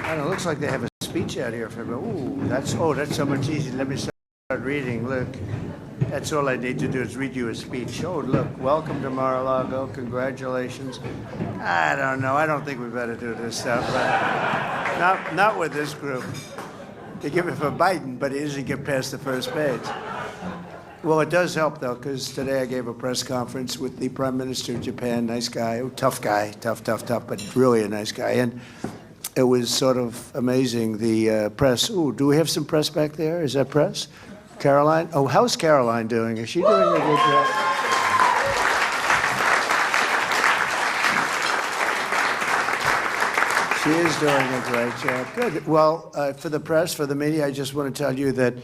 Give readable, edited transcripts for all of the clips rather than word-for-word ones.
I don't know, it looks like they have a speech out here for me. Ooh, that's so much easier. Let me start reading. Look, that's all I need to do is read you a speech. Oh, look, welcome to Mar-a-Lago. Congratulations. I don't know. I don't think we better do this stuff. But not with this group. They give it for Biden, but he doesn't get past the first page. Well, it does help, though, because today I gave a press conference with the Prime Minister of Japan. Nice guy. Tough guy. Tough, but really a nice guy. And it was sort of amazing, the press. Ooh, do we have some press back there? Is that press? Caroline? Oh, how's Caroline doing? Is she doing a good job? She is doing a great job. Good. Well, for the press, for the media, I just want to tell you that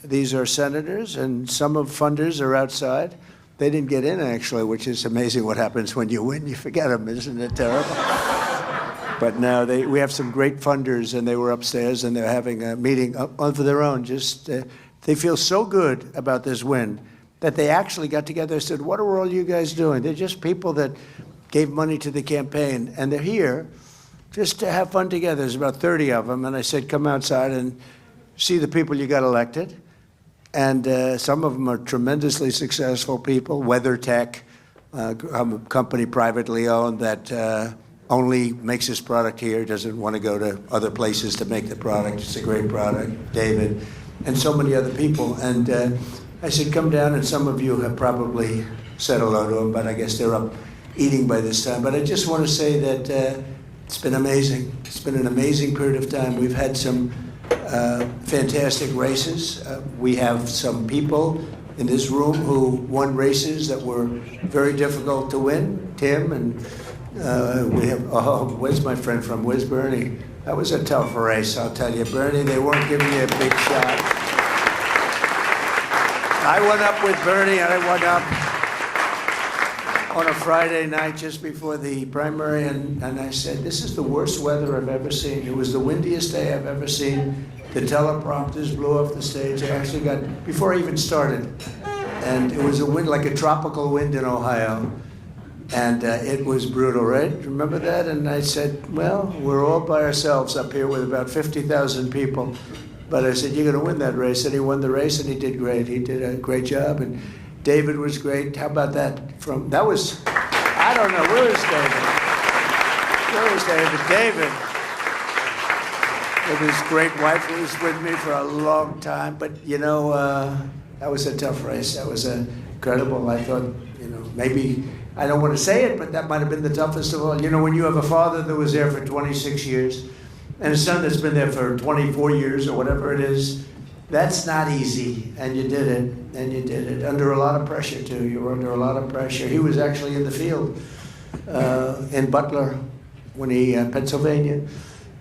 these are senators, and some of funders are outside. They didn't get in, actually, which is amazing what happens when you win. You forget them. Isn't it terrible? But now we have some great funders, and they were upstairs, and they're having a meeting of their own. Just they feel so good about this win that they actually got together and said, what are all you guys doing? They're just people that gave money to the campaign, and they're here just to have fun together. There's about 30 of them, and I said, come outside and see the people you got elected. And some of them are tremendously successful people. WeatherTech, a company privately owned that only makes this product here, doesn't want to go to other places to make the product. It's a great product. David, and so many other people. And I said, come down, and some of you have probably said hello to them, but I guess they're up eating by this time. But I just want to say that it's been amazing. It's been an amazing period of time. We've had some fantastic races. We have some people in this room who won races that were very difficult to win. Tim, and we have, where's my friend from? Where's Bernie? That was a tough race, I'll tell you. Bernie, they weren't giving you a big shot. I went up with Bernie, and I went up on a Friday night just before the primary, and I said, this is the worst weather I've ever seen. It was the windiest day I've ever seen. The teleprompters blew off the stage. I actually got, before I even started, and it was a wind, like a tropical wind in Ohio. And it was brutal, right? Remember that? And I said, well, we're all by ourselves up here with about 50,000 people. But I said, you're going to win that race. And he won the race, and he did great. He did a great job. And David was great. How about that? That was, I don't know, where is David? Where is David? David, with his great wife, who was with me for a long time. But, you know, that was a tough race. That was incredible. I thought, you know, maybe, I don't want to say it, but that might have been the toughest of all. You know, when you have a father that was there for 26 years and a son that's been there for 24 years or whatever it is, that's not easy. And you did it, and you did it. Under a lot of pressure, too. You were under a lot of pressure. He was actually in the field in Butler, Pennsylvania,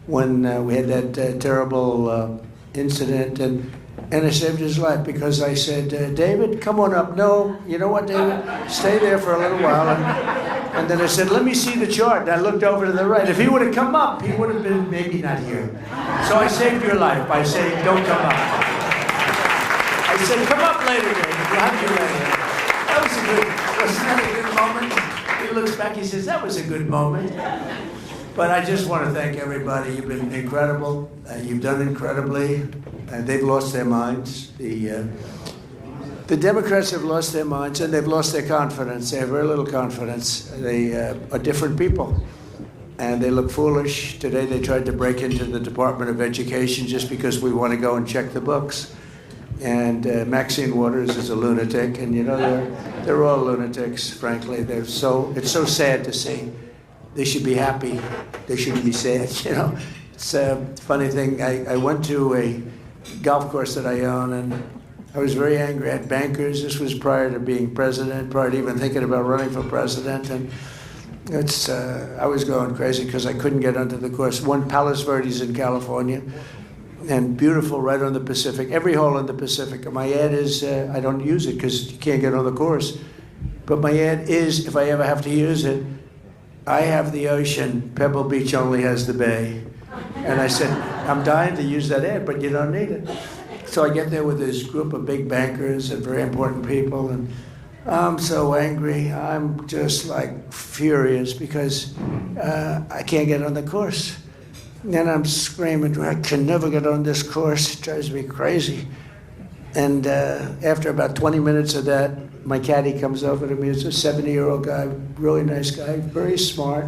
when we had that terrible incident. And I saved his life because I said, David, come on up. No, you know what, David? Stay there for a little while. And then I said, let me see the chart. And I looked over to the right. If he would have come up, he would have been maybe not here. So I saved your life by saying, don't come up. I said, come up later, David. We'll have you later. That wasn't that a good moment? He looks back, he says, that was a good moment. But I just want to thank everybody. You've been incredible. You've done incredibly. They've lost their minds. The Democrats have lost their minds, and they've lost their confidence. They have very little confidence. They are different people, and they look foolish. Today they tried to break into the Department of Education just because we want to go and check the books. And Maxine Waters is a lunatic, and you know, they're all lunatics, frankly. It's so sad to see. They should be happy. They shouldn't be sad, you know. It's a funny thing. I went to a golf course that I own, and I was very angry at bankers. This was prior to being president, prior to even thinking about running for president. And I was going crazy because I couldn't get onto the course. One, Palos Verdes in California, and beautiful right on the Pacific, every hole in the Pacific. And my ad is, I don't use it because you can't get on the course. But my ad is, if I ever have to use it, I have the ocean, Pebble Beach only has the bay. And I said, I'm dying to use that ad, but you don't need it. So I get there with this group of big bankers and very important people, and I'm so angry. I'm just like furious because I can't get on the course. And I'm screaming, I can never get on this course. It drives me crazy. And after about 20 minutes of that, my caddy comes over to me. It's a 70-year-old guy, really nice guy, very smart.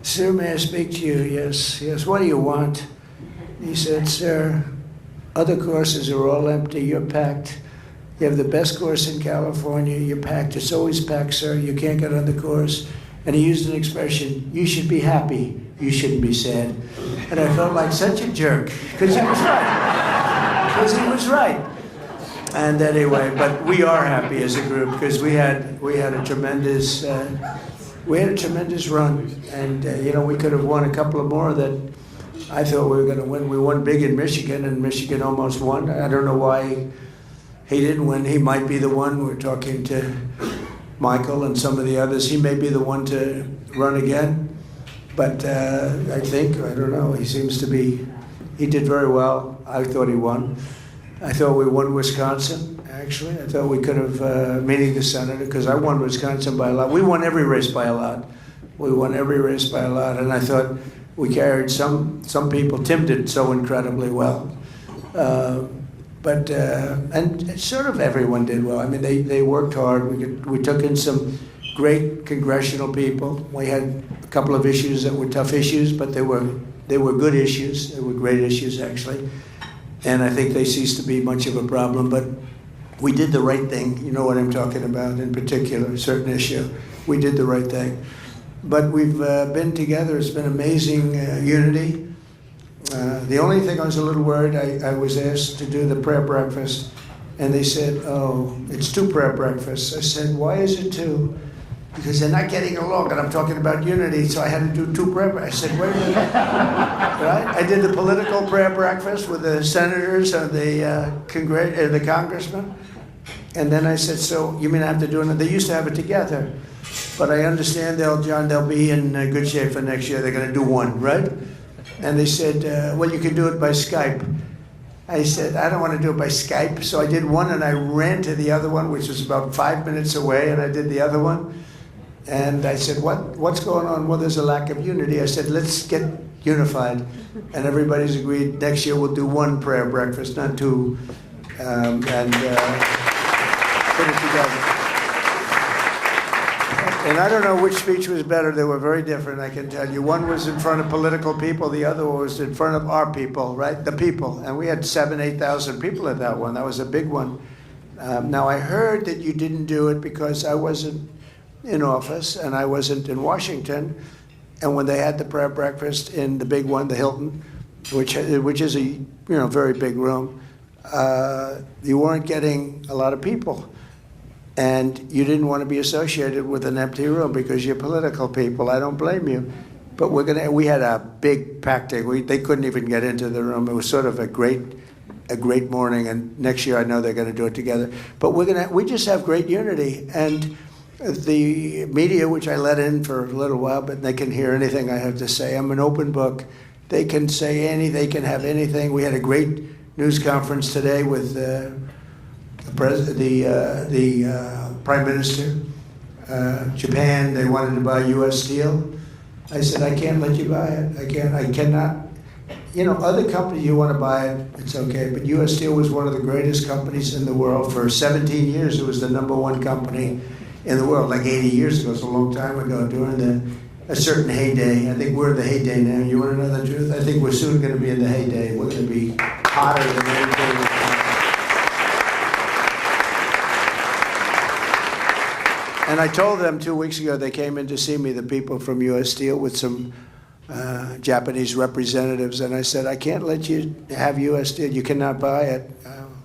Sir, may I speak to you? Yes, yes. What do you want? He said, sir, other courses are all empty. You're packed. You have the best course in California. You're packed. It's always packed, sir. You can't get on the course. And he used an expression, you should be happy. You shouldn't be sad. And I felt like such a jerk, because he was right. Because he was right. And anyway, but we are happy as a group, because we had a tremendous run, and we could have won a couple of more that I thought we were going to win. We won big in Michigan, and Michigan almost won. I don't know why he didn't win. He might be the one. We're talking to Michael and some of the others. He may be the one to run again, but I don't know. He did very well. I thought he won. I thought we won Wisconsin, actually. I thought we could have, meeting the senator, because I won Wisconsin by a lot. We won every race by a lot. We won every race by a lot, and I thought we carried some people. Tim did so incredibly well. And sort of everyone did well. I mean, they worked hard. We took in some great congressional people. We had a couple of issues that were tough issues, but they were good issues. They were great issues, actually. And I think they ceased to be much of a problem, but we did the right thing. You know what I'm talking about, in particular, a certain issue. We did the right thing. But we've been together. It's been amazing unity. The only thing I was a little worried, I was asked to do the prayer breakfast, and they said, oh, it's 2 prayer breakfasts. I said, why is it 2? Because they're not getting along, and I'm talking about unity, so I had to do 2 prayer breakfasts. I said, wait a minute. Right? I did the political prayer breakfast with the senators and the congressmen, and then I said, so you mean I have to do it? They used to have it together, but I understand they'll be in good shape for next year. They're going to do 1, right? And they said, well, you can do it by Skype. I said, I don't want to do it by Skype. So I did 1, and I ran to the other one, which was about 5 minutes away, and I did the other one. And I said, what's going on? Well, there's a lack of unity. I said, let's get unified. And everybody's agreed next year we'll do 1 prayer breakfast, not 2, and put it together. And I don't know which speech was better. They were very different, I can tell you. One was in front of political people. The other one was in front of our people, right? The people. And we had 8,000 people at that one. That was a big one. Now, I heard that you didn't do it because I wasn't in office and I wasn't in Washington. And when they had the prayer breakfast in the big one, the Hilton, which is a very big room, you weren't getting a lot of people. And you didn't want to be associated with an empty room because you're political people. I don't blame you. But we had a big packing. They couldn't even get into the room. It was sort of a great morning. And next year I know they're going to do it together. But we just have great unity. And the media, which I let in for a little while, but they can hear anything I have to say. I'm an open book. They can say anything. They can have anything. We had a great news conference today with the Prime Minister. Japan, they wanted to buy U.S. steel. I said, I can't let you buy it. I cannot. Other companies, you want to buy it, it's okay. But U.S. Steel was one of the greatest companies in the world. For 17 years, it was the #1 company in the world, like 80 years ago. It's a long time ago, during a certain heyday. I think we're in the heyday now. You want to know the truth? I think we're soon going to be in the heyday. We're going to be hotter than anything. And I told them 2 weeks ago, they came in to see me, the people from U.S. Steel, with some Japanese representatives, and I said, I can't let you have U.S. Steel. You cannot buy it.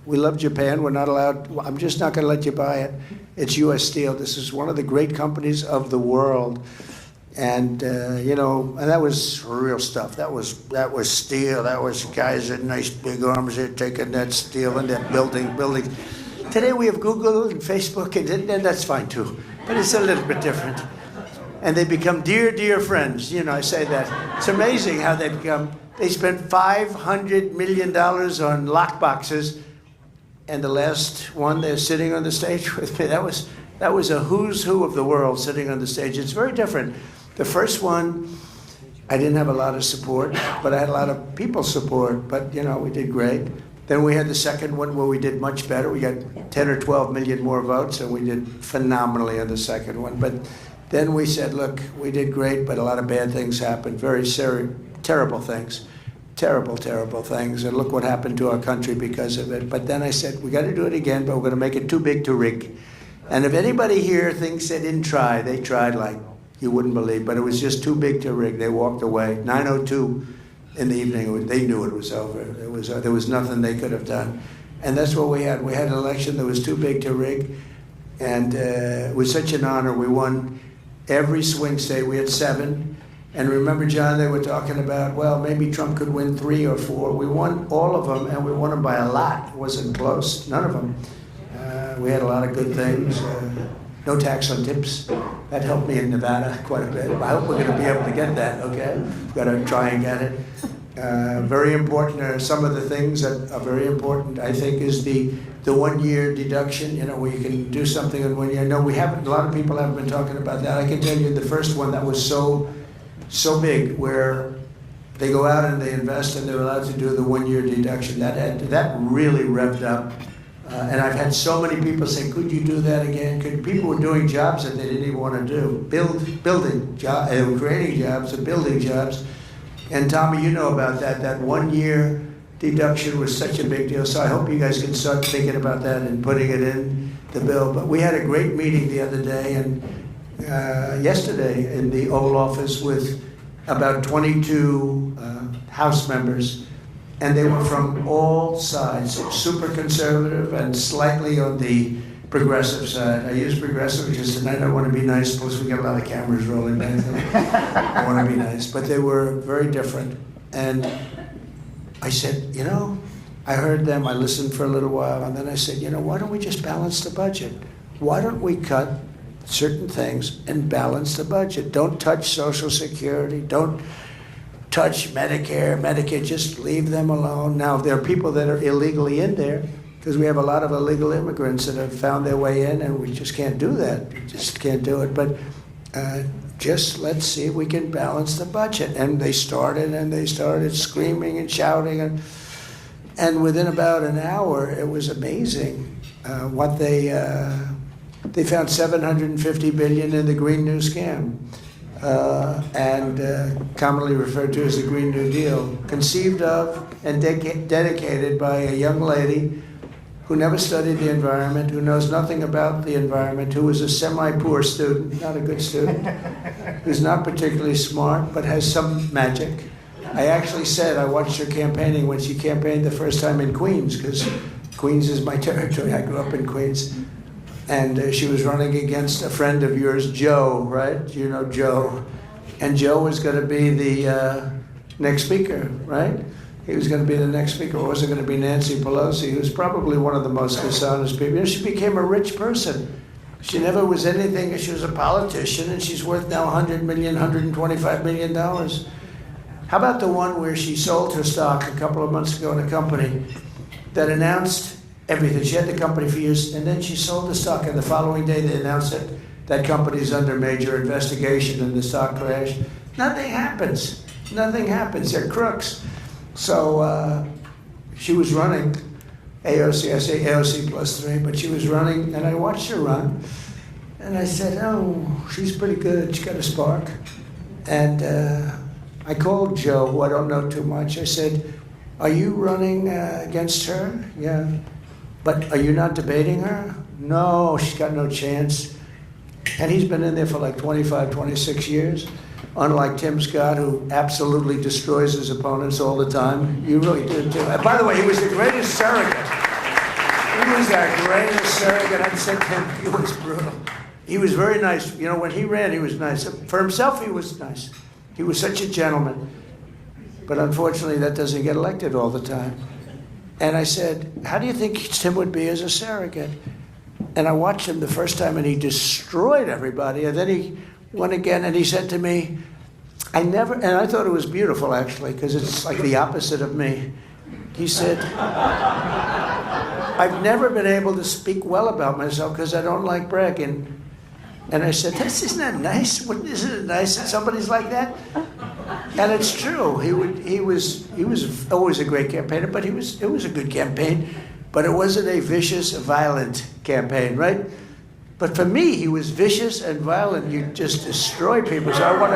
We love Japan. We're not allowed. I'm just not going to let you buy it. It's U.S. Steel. This is one of the great companies of the world. And, and that was real stuff. That was steel. That was guys with nice big arms there taking that steel and that building. Today we have Google and Facebook, and that's fine too. But it's a little bit different. And they become dear, dear friends. I say that. It's amazing how they become. They spent $500 million on lockboxes. And the last one, they're sitting on the stage with me. That was a who's who of the world sitting on the stage. It's very different. The first one, I didn't have a lot of support, but I had a lot of people's support. But, we did great. Then we had the second one where we did much better. We got 10 or 12 million more votes, and we did phenomenally on the second one. But then we said, look, we did great, but a lot of bad things happened, very terrible things. Terrible, terrible things, and look what happened to our country because of it. But then I said, we got to do it again, but we're going to make it too big to rig. And if anybody here thinks they didn't try, they tried like you wouldn't believe, but it was just too big to rig. They walked away. 9:02 in the evening, they knew it was over. There was nothing they could have done. And that's what we had. We had an election that was too big to rig, and it was such an honor. We won every swing state. We had 7. And remember, John, they were talking about, well, maybe Trump could win 3 or 4. We won all of them, and we won them by a lot. It wasn't close, none of them. We had a lot of good things. No tax on tips. That helped me in Nevada quite a bit. I hope we're going to be able to get that, okay? We've got to try and get it. Very important are some of the things that are very important, I think, is the 1-year deduction, where you can do something in 1 year. No, we haven't. A lot of people haven't been talking about that. I can tell you the first one that was so big, where they go out and they invest and they're allowed to do the 1-year deduction. That really revved up. And I've had so many people say, could you do that again? People were doing jobs that they didn't even want to do. Building jobs, creating jobs and building jobs. And Tommy, you know about that. That 1-year deduction was such a big deal. So I hope you guys can start thinking about that and putting it in the bill. But we had a great meeting the other day, and yesterday in the Oval Office with about 22 House members, and they were from all sides, super conservative and slightly on the progressive side. I use progressive because tonight I want to be nice, plus we got a lot of cameras rolling back there. I want to be nice, but they were very different. And I said, I heard them, I listened for a little while, and then I said, why don't we just balance the budget? Why don't we cut certain things and balance the budget? Don't touch Social Security, don't touch Medicare, Medicaid, just leave them alone. Now, there are people that are illegally in there, because we have a lot of illegal immigrants that have found their way in, and we just can't do that. We just can't do it. But just let's see if we can balance the budget. And they started screaming and shouting, and within about an hour, it was amazing what they found $750 billion in the Green New Scam, and commonly referred to as the Green New Deal, conceived of and dedicated by a young lady who never studied the environment, who knows nothing about the environment, who was a semi-poor student, not a good student, who's not particularly smart, but has some magic. I actually said I watched her campaigning when she campaigned the first time in Queens, because Queens is my territory. I grew up in Queens. And she was running against a friend of yours, Joe, right? You know Joe. And Joe was going to be the next speaker, right? He was going to be the next speaker. It wasn't going to be Nancy Pelosi, who was probably one of the most dishonest people. She became a rich person. She never was anything. She was a politician, and she's worth now $100 million, $125 million. How about the one where she sold her stock a couple of months ago in a company that announced everything? She had the company for years, and then she sold the stock, and the following day they announced that that company's under major investigation and the stock crashed. Nothing happens. Nothing happens. They're crooks. So she was running AOC. I say AOC plus 3, but she was running, and I watched her run, and I said, oh, she's pretty good. She's got a spark. And I called Joe, who I don't know too much. I said, are you running against her? Yeah. But are you not debating her? No, she's got no chance. And he's been in there for like 25, 26 years. Unlike Tim Scott, who absolutely destroys his opponents all the time. You really do too. And by the way, he was the greatest surrogate. He was our greatest surrogate. I said to him, he was brutal. He was very nice. You know, when he ran, he was nice. For himself, he was nice. He was such a gentleman. But unfortunately, that doesn't get elected all the time. And I said, how do you think Tim would be as a surrogate? And I watched him the first time, and he destroyed everybody. And then he went again, and he said to me, and I thought it was beautiful, actually, because it's like the opposite of me. He said, I've never been able to speak well about myself because I don't like bragging. And I said, isn't that nice? Isn't it nice that somebody's like that? And it's true. He was always a great campaigner, but it was a good campaign, but it wasn't a vicious, violent campaign, right? But for me, he was vicious and violent. You just destroy people. So I want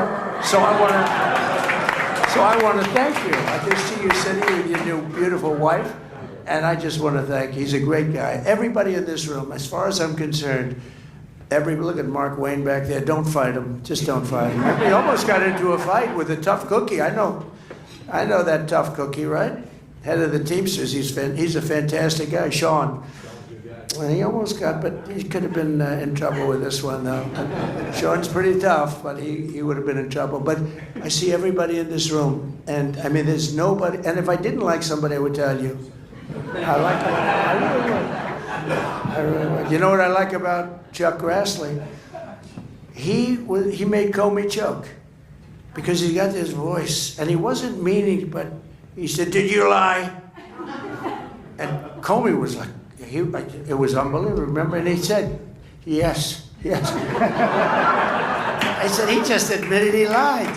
to thank you. I just see you sitting with your new beautiful wife, and I just want to thank you. He's a great guy. Everybody in this room, as far as I'm concerned, look at Mark Wayne back there. Don't fight him. Just don't fight him. He almost got into a fight with a tough cookie. I know that tough cookie, right? Head of the Teamsters. He's a fantastic guy, Sean. And he almost got, but he could have been in trouble with this one, though. Sean's pretty tough, but he would have been in trouble. But I see everybody in this room, and I mean, there's nobody. And if I didn't like somebody, I would tell you. I like him. I really would. I really would. You know what I like about Chuck Grassley? He made Comey choke because he got this voice, and he wasn't meaning, but he said, "Did you lie?" And Comey was like, it was unbelievable. Remember, and he said, "Yes, yes." I said, he just admitted he lied,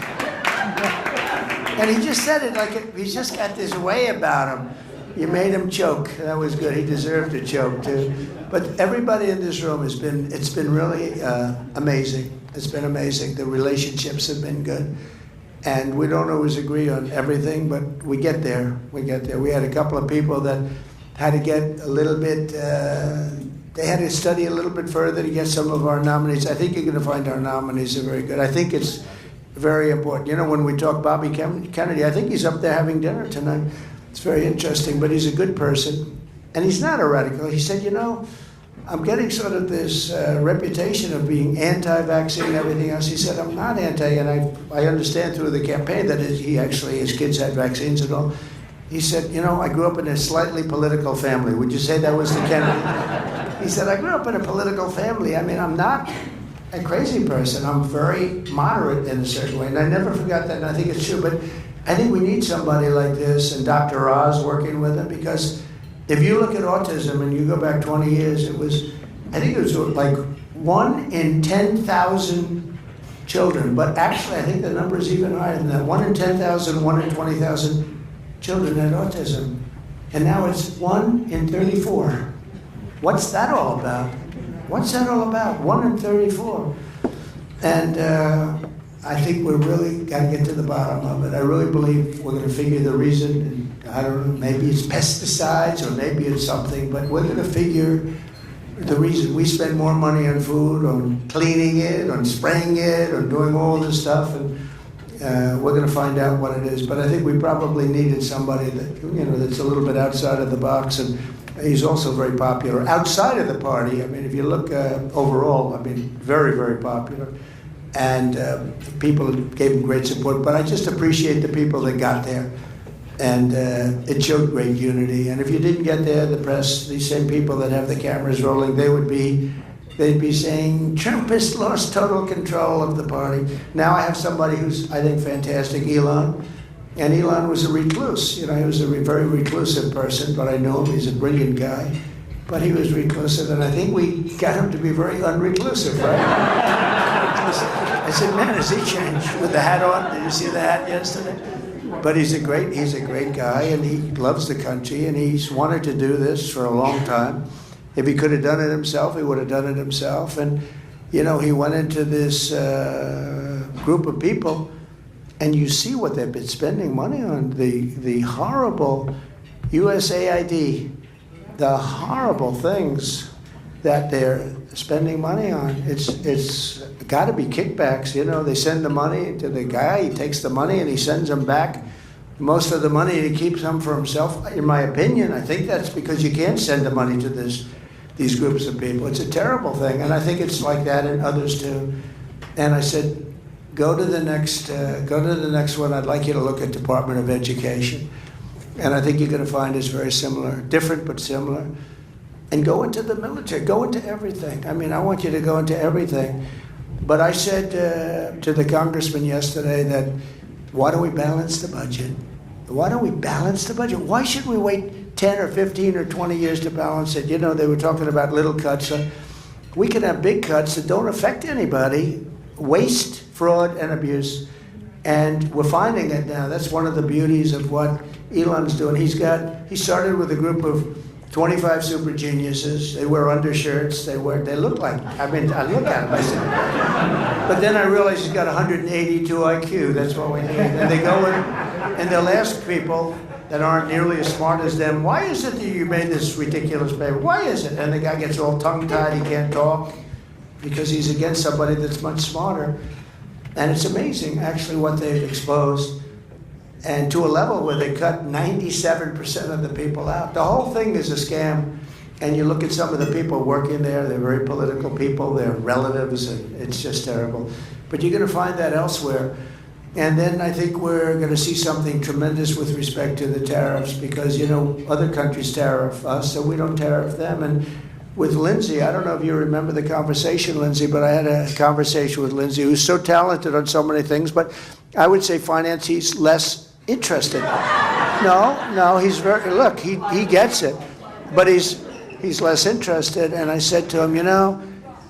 and he just said it like he's just got this way about him. You made him choke. That was good. He deserved to choke too. But everybody in this room it's been really amazing. It's been amazing. The relationships have been good. And we don't always agree on everything, but we get there. We get there. We had a couple of people that had to get a little bit, they had to study a little bit further to get some of our nominees. I think you're going to find our nominees are very good. I think it's very important. You know, when we talk Bobby Kennedy, I think he's up there having dinner tonight. It's very interesting, but he's a good person. And he's not a radical. He said, you know, I'm getting sort of this reputation of being anti-vaccine and everything else. He said, I'm not anti, and I understand through the campaign that his kids had vaccines and all. He said, you know, I grew up in a slightly political family. Would you say that was the Kennedy? He said, I grew up in a political family. I mean, I'm not a crazy person. I'm very moderate in a certain way. And I never forgot that, and I think it's true. But I think we need somebody like this, and Dr. Oz working with him, because if you look at autism and you go back 20 years, I think it was like 1 in 10,000 children. But actually, I think the number is even higher than that. 1 in 10,000, 1 in 20,000 children had autism. And now it's 1 in 34. What's that all about? What's that all about? 1 in 34. And I think we really got to get to the bottom of it. I really believe we're going to figure the reason. And I don't know, maybe it's pesticides or maybe it's something, but we're going to figure the reason. We spend more money on food, on cleaning it, on spraying it, on doing all this stuff, and we're going to find out what it is. But I think we probably needed somebody that, you know, that's a little bit outside of the box, and he's also very popular outside of the party. I mean, if you look overall, I mean, very, very popular. And people gave him great support. But I just appreciate the people that got there. And it showed great unity. And if you didn't get there, the press, these same people that have the cameras rolling, they'd be saying, Trump has lost total control of the party. Now I have somebody who's, I think, fantastic, Elon. And Elon was a recluse. You know, he was a very reclusive person, but I know him. He's a brilliant guy. But he was reclusive, and I think we got him to be very unreclusive, right? I said, man, has he changed with the hat on? Did you see the hat yesterday? But he's a great guy, and he loves the country, and he's wanted to do this for a long time. If he could have done it himself, he would have done it himself. And, you know, he went into this group of people, and you see what they've been spending money on. The horrible USAID, the horrible things that they're spending money on. It's got to be kickbacks. You know, they send the money to the guy, he takes the money and he sends them back. Most of the money he keeps some for himself. In my opinion, I think that's because you can't send the money to these groups of people. It's a terrible thing, and I think it's like that in others too. And I said, go to the next one. I'd like you to look at Department of Education. And I think you're going to find it's very similar, different but similar. And go into the military, go into everything. I mean, I want you to go into everything. But I said to the congressman yesterday that, why don't we balance the budget? Why don't we balance the budget? Why should we wait 10 or 15 or 20 years to balance it? You know, they were talking about little cuts. We can have big cuts that don't affect anybody, waste, fraud, and abuse. And we're finding it now. That's one of the beauties of what Elon's doing. He started with a group of 25 super geniuses. They wear undershirts. They look like, I look at them, I said. But then I realized he's got 182 IQ. That's what we need. And they go in, and they'll ask people that aren't nearly as smart as them, why is it that you made this ridiculous paper? Why is it? And the guy gets all tongue-tied, he can't talk, because he's against somebody that's much smarter. And it's amazing, actually, what they've exposed, and to a level where they cut 97% of the people out. The whole thing is a scam, and you look at some of the people working there, they're very political people, they're relatives, and it's just terrible. But you're going to find that elsewhere. And then I think we're going to see something tremendous with respect to the tariffs, because, you know, other countries tariff us, so we don't tariff them. And with Lindsay, I don't know if you remember the conversation, Lindsay, but I had a conversation with Lindsay, who's so talented on so many things, but I would say finance, he's less interested. No, he's look, he gets it, but he's less interested. And I said to him, you know,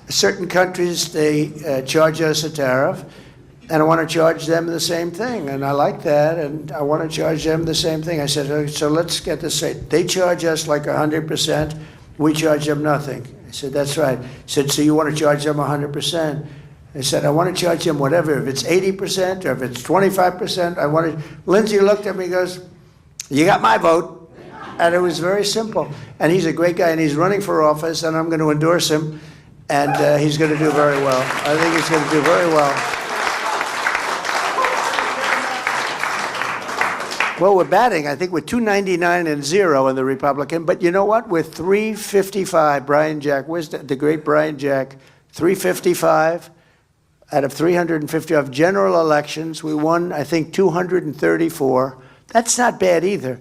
certain countries, they charge us a tariff, and I want to charge them the same thing, and I like that, and I want to charge them the same thing. I said, okay, so let's get this straight. They charge us like 100%. We charge them nothing. I said, that's right. He said, so you want to charge them 100%? I said, I want to charge them whatever. If it's 80% or if it's 25%, I want to. Lindsay looked at me and goes, you got my vote. And it was very simple. And he's a great guy, and he's running for office, and I'm going to endorse him, and he's going to do very well. I think he's going to do very well. Well, we're batting, I think we're 299 and 0 in the Republican, but you know what? We're 355. Brian Jack, where's the great Brian Jack? 355 out of 355 general elections. We won, I think, 234. That's not bad either.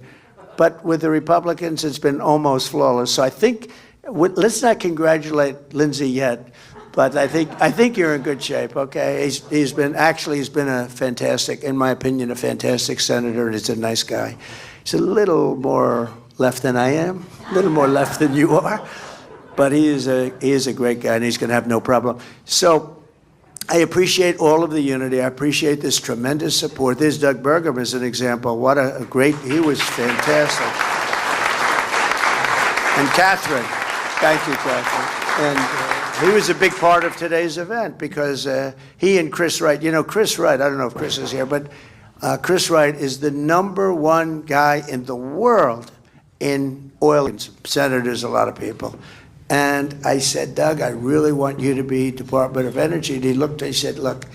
But with the Republicans, it's been almost flawless. So I think, let's not congratulate Lindsay yet, but I think you're in good shape, okay? He's been a fantastic, in my opinion, a fantastic senator, and he's a nice guy. He's a little more left than I am, a little more left than you are, but he is a great guy, and he's going to have no problem. So I appreciate all of the unity. I appreciate this tremendous support. There's Doug Burgum as an example. What a great, he was fantastic. And Catherine, thank you, Catherine. And he was a big part of today's event, because he and Chris Wright, you know, Chris Wright, I don't know if Chris is here, but Chris Wright is the #1 guy in the world in oil. Senators, a lot of people. And I said, Doug, I really want you to be Department of Energy. And he looked, he said, look,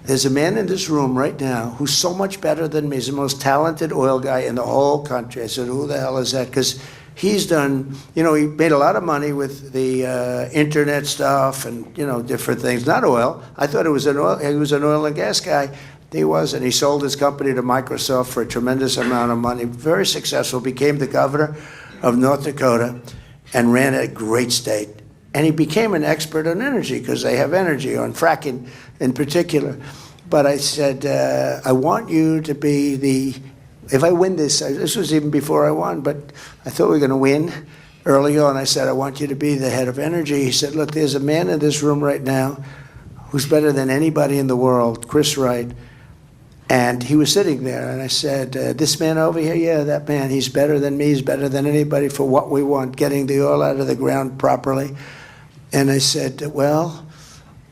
there's a man in this room right now who's so much better than me. He's the most talented oil guy in the whole country. I said, who the hell is that? Because he's done, you know, he made a lot of money with the internet stuff and, you know, different things. Not oil. I thought he was an oil and gas guy. He wasn't. He sold his company to Microsoft for a tremendous amount of money. Very successful. Became the governor of North Dakota and ran a great state. And he became an expert on energy, because they have energy, on fracking in particular. But I said, I want you to be the, if I win this was even before I won, but I thought we were going to win early on. I said, I want you to be the head of energy. He said, look, there's a man in this room right now who's better than anybody in the world, Chris Wright. And he was sitting there, and I said, this man over here, yeah, that man, he's better than me, he's better than anybody for what we want, getting the oil out of the ground properly. And I said, well,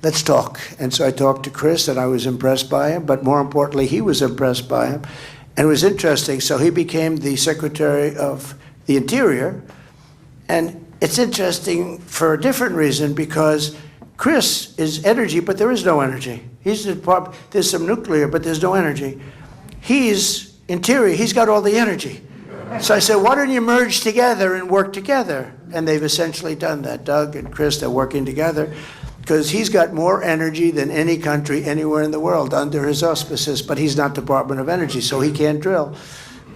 let's talk. And so I talked to Chris, and I was impressed by him, but more importantly, he was impressed by him. And it was interesting. So he became the Secretary of the Interior. And it's interesting for a different reason, because Chris is energy, but there is no energy. There's some nuclear, but there's no energy. He's Interior. He's got all the energy. So I said, why don't you merge together and work together? And they've essentially done that. Doug and Chris, they're working together, because he's got more energy than any country anywhere in the world under his auspices, but he's not Department of Energy, so he can't drill.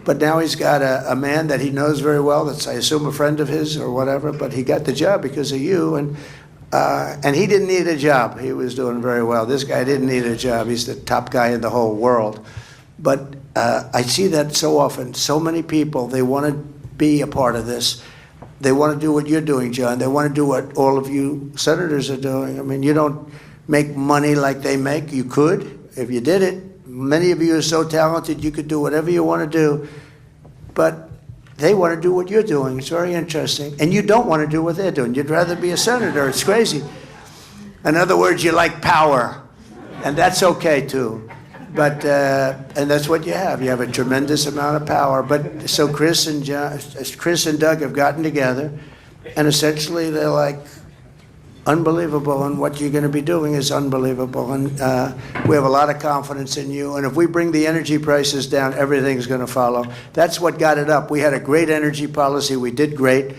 But now he's got a man that he knows very well, that's, I assume, a friend of his or whatever, but he got the job because of you, and he didn't need a job. He was doing very well. This guy didn't need a job. He's the top guy in the whole world. But I see that so often. So many people, they want to be a part of this. They want to do what you're doing, John. They want to do what all of you senators are doing. I mean, you don't make money like they make. You could if you did it, Many of you are so talented, you could do whatever you want to do, but they want to do what you're doing. It's very interesting. And you don't want to do what they're doing. You'd rather be a senator. It's crazy. In other words, you like power. And that's okay, too. But, and that's what you have. You have a tremendous amount of power. But so Chris and Doug have gotten together, and essentially they're like, unbelievable, and what you're going to be doing is unbelievable. And we have a lot of confidence in you. And if we bring the energy prices down, everything's going to follow. That's what got it up. We had a great energy policy. We did great.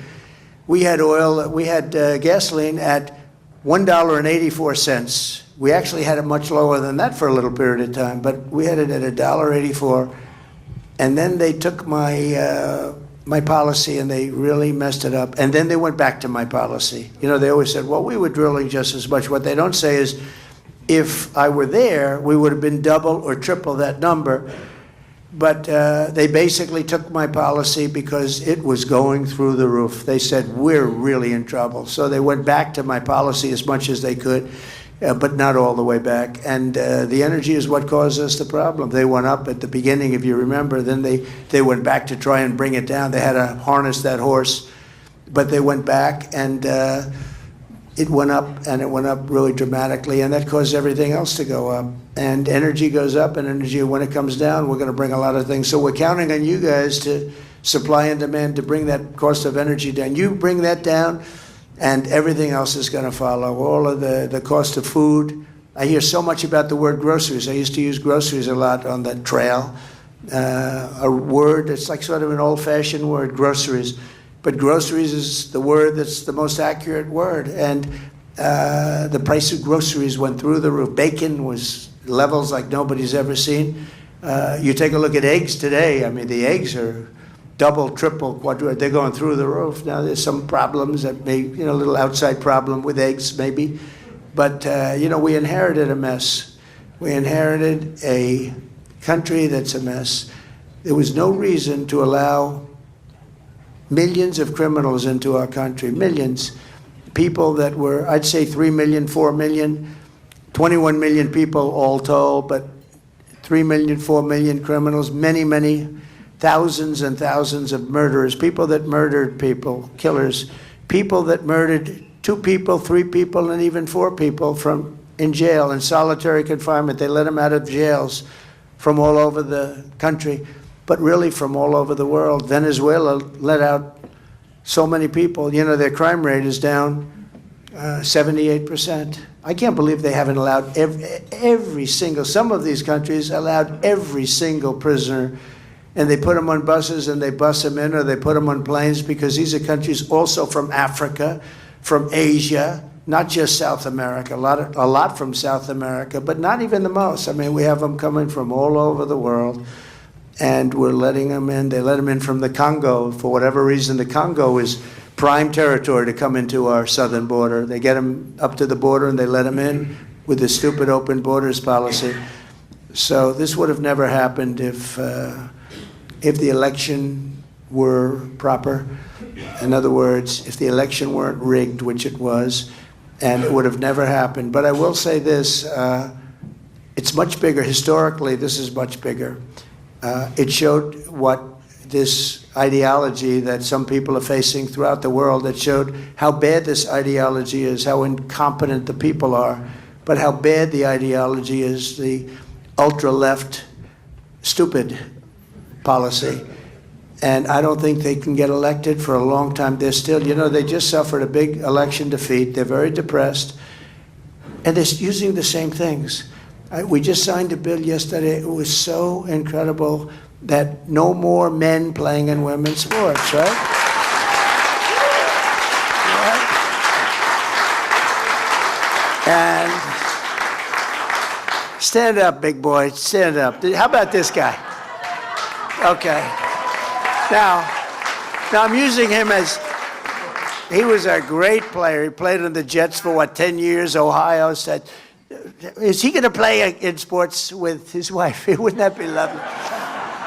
We had oil, we had gasoline at $1.84. We actually had it much lower than that for a little period of time, but we had it at $1.84. And then they took my policy and they really messed it up. And then they went back to my policy. You know, they always said, well, we were drilling just as much. What they don't say is, if I were there, we would have been double or triple that number. But they basically took my policy because it was going through the roof. They said, we're really in trouble. So they went back to my policy as much as they could, but not all the way back. And the energy is what caused us the problem. They went up at the beginning, if you remember. Then they went back to try and bring it down. They had to harness that horse. But they went back, and it went up, and it went up really dramatically. And that caused everything else to go up. And energy goes up, and energy, when it comes down, we're going to bring a lot of things. So we're counting on you guys to supply and demand to bring that cost of energy down. You bring that down, and everything else is going to follow. All of the cost of food. I hear so much about the word groceries. I used to use groceries a lot on the trail. A word, it's like sort of an old-fashioned word, groceries. But groceries is the word that's the most accurate word. And the price of groceries went through the roof. Bacon was levels like nobody's ever seen. You take a look at eggs today. I mean, the eggs are double, triple, quadruple. They're going through the roof. Now, there's some problems that may, you know, a little outside problem with eggs maybe. But, you know, we inherited a mess. We inherited a country that's a mess. There was no reason to allow millions of criminals into our country, millions. People that were, I'd say 3 million, 4 million, 21 million people all told, but 3 million, 4 million criminals, many, many thousands and thousands of murderers, people that murdered people, killers, people that murdered 2 people, 3 people, and even 4 people from in jail, in solitary confinement. They let them out of jails from all over the country, but really from all over the world. Venezuela let out so many people. You know, their crime rate is down 78%. I can't believe they haven't allowed every single, some of these countries allowed every single prisoner, and they put them on buses and they bus them in, or they put them on planes, because these are countries also from Africa, from Asia, not just South America, a lot from South America, but not even the most. I mean, we have them coming from all over the world, and we're letting them in. They let them in from the Congo. For whatever reason, the Congo is prime territory to come into our southern border. They get them up to the border and they let them in with the stupid open borders policy. So this would have never happened if the election were proper. In other words, if the election weren't rigged, which it was, and it would have never happened. But I will say this, it's much bigger. Historically, this is much bigger. It showed what this ideology that some people are facing throughout the world, that showed how bad this ideology is, how incompetent the people are, but how bad the ideology is, the ultra-left stupid policy. And I don't think they can get elected for a long time. They're still, you know, they just suffered a big election defeat. They're very depressed. And they're using the same things. We just signed a bill yesterday. It was so incredible that no more men playing in women's sports, right? And stand up, big boy, stand up. How about this guy? Okay. Now I'm using him as, he was a great player. He played on the Jets for, what, 10 years? Ohio said, is he going to play in sports with his wife? Wouldn't that be lovely?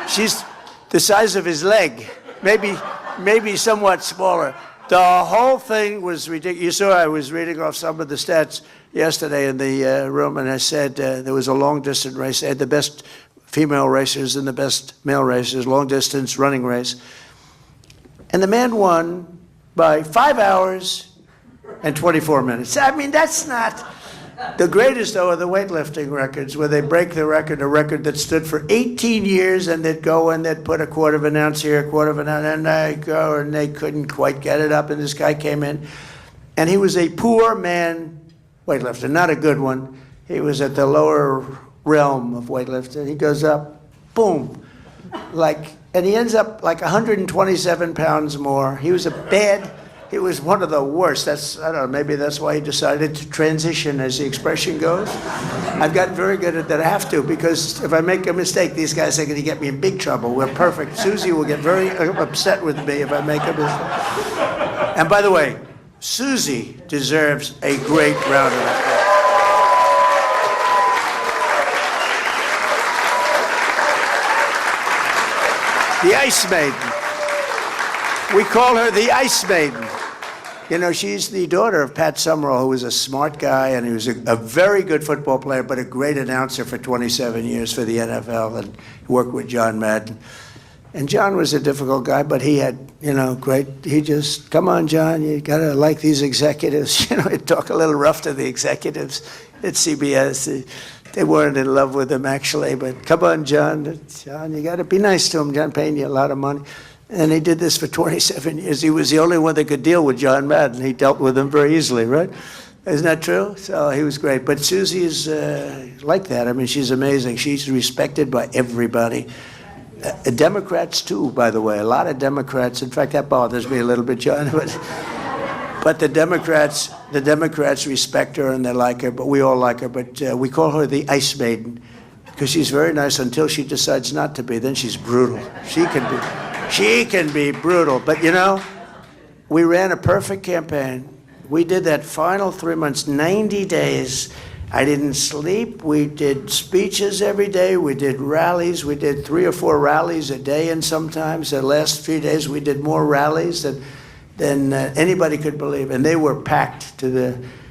She's the size of his leg, maybe somewhat smaller. The whole thing was ridiculous. You saw I was reading off some of the stats yesterday in the room, and I said there was a long-distance race. They had the best female racers and the best male racers, long-distance running race. And the man won by 5 hours and 24 minutes. I mean, that's not... The greatest, though, are the weightlifting records, where they break the record, a record that stood for 18 years, and they'd go and they'd put a quarter of an ounce here, a quarter of an ounce, and they go, and they couldn't quite get it up, and this guy came in, and he was a poor man weightlifter, not a good one. He was at the lower realm of weightlifting. He goes up, boom, and he ends up like 127 pounds more. He was He was one of the worst. I don't know, maybe that's why he decided to transition, as the expression goes. I've gotten very good at that. I have to, because if I make a mistake, these guys are going to get me in big trouble. We're perfect. Susie will get very upset with me if I make a mistake. And by the way, Susie deserves a great round of applause. The Ice Maiden. We call her the Ice Maiden. You know, she's the daughter of Pat Summerall, who was a smart guy, and he was a very good football player, but a great announcer for 27 years for the NFL, and worked with John Madden. And John was a difficult guy, but he had, he just, come on, John, you got to like these executives. He'd talk a little rough to the executives at CBS. They weren't in love with him, actually, but come on, John, you got to be nice to him. John paying you a lot of money. And he did this for 27 years. He was the only one that could deal with John Madden. He dealt with him very easily, right? Isn't that true? So he was great. But Susie is like that. I mean, she's amazing. She's respected by everybody. Democrats, too, by the way. A lot of Democrats. In fact, that bothers me a little bit, John. But the Democrats respect her and they like her. But we all like her. But we call her the Ice Maiden because she's very nice until she decides not to be. Then she's brutal. She can be brutal. But, we ran a perfect campaign. We did that final 3 months, 90 days. I didn't sleep. We did speeches every day. We did rallies. We did 3 or 4 rallies a day, and sometimes the last 3 days we did more rallies than anybody could believe. And they were packed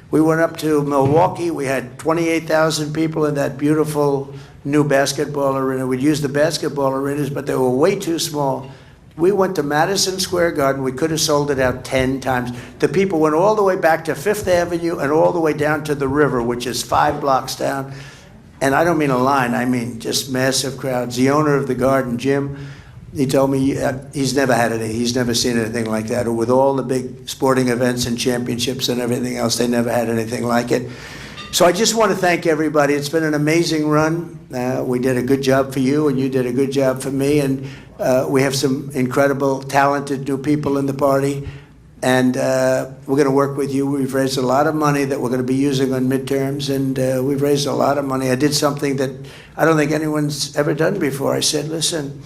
we went up to Milwaukee. We had 28,000 people in that beautiful new basketball arena. We'd use the basketball arenas, but they were way too small. We went to Madison Square Garden. We could have sold it out 10 times. The people went all the way back to Fifth Avenue and all the way down to the river, which is 5 blocks down. And I don't mean a line. I mean just massive crowds. The owner of the garden, Jim, he told me he's never had it. He's never seen anything like that. With all the big sporting events and championships and everything else, they never had anything like it. So I just want to thank everybody. It's been an amazing run. We did a good job for you, and you did a good job for me. And we have some incredible, talented new people in the party. And we're going to work with you. We've raised a lot of money that we're going to be using on midterms. And we've raised a lot of money. I did something that I don't think anyone's ever done before. I said, listen,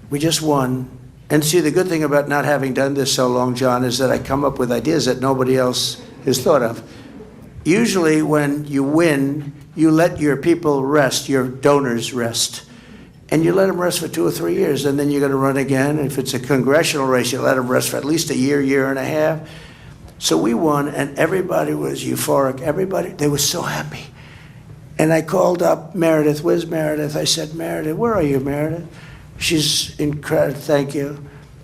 we just won. And see, the good thing about not having done this so long, John, is that I come up with ideas that nobody else has thought of. Usually when you win, you let your people rest, your donors rest. And you let them rest for 2 or 3 years, and then you're going to run again. If it's a congressional race, you let them rest for at least a year, year and a half. So we won, and everybody was euphoric. They were so happy. And I called up Meredith. Where's Meredith? I said, Meredith, where are you, Meredith? She's incredible. Thank you.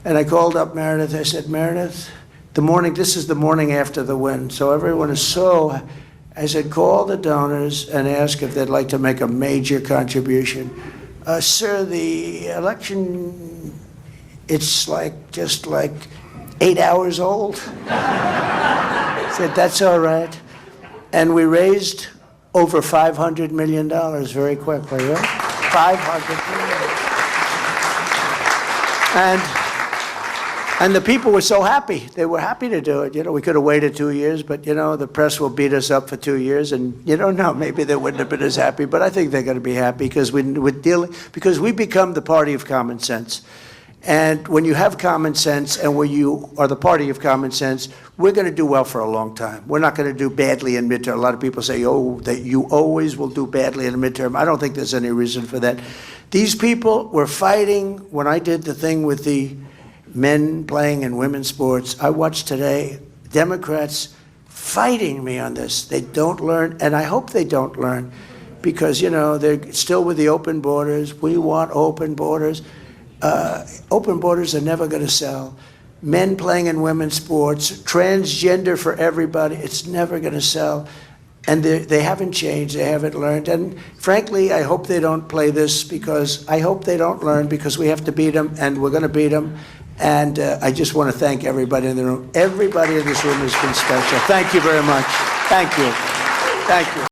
And I called up Meredith. I said, Meredith, this is the morning after the win. So everyone is I said, call the donors and ask if they'd like to make a major contribution. Sir, the election, it's just 8 hours old. I said, that's all right. And we raised over $500 million very quickly, right? $500 million. And the people were so happy. They were happy to do it. We could have waited 2 years, but, the press will beat us up for 2 years, and you don't know. Maybe they wouldn't have been as happy, but I think they're going to be happy because because we become the party of common sense. And when you have common sense and when you are the party of common sense, we're going to do well for a long time. We're not going to do badly in midterm. A lot of people say, that you always will do badly in a midterm. I don't think there's any reason for that. These people were fighting when I did the thing with the men playing in women's sports. I watched today Democrats fighting me on this. They don't learn, and I hope they don't learn, because, you know, they're still with the open borders. We want open borders. Open borders are never going to sell. Men playing in women's sports, transgender for everybody, it's never going to sell. And they haven't changed, they haven't learned. And frankly, I hope they don't play this, because I hope they don't learn, because we have to beat them, and we're going to beat them. And I just want to thank everybody in the room. Everybody in this room has been special. Thank you very much. Thank you. Thank you.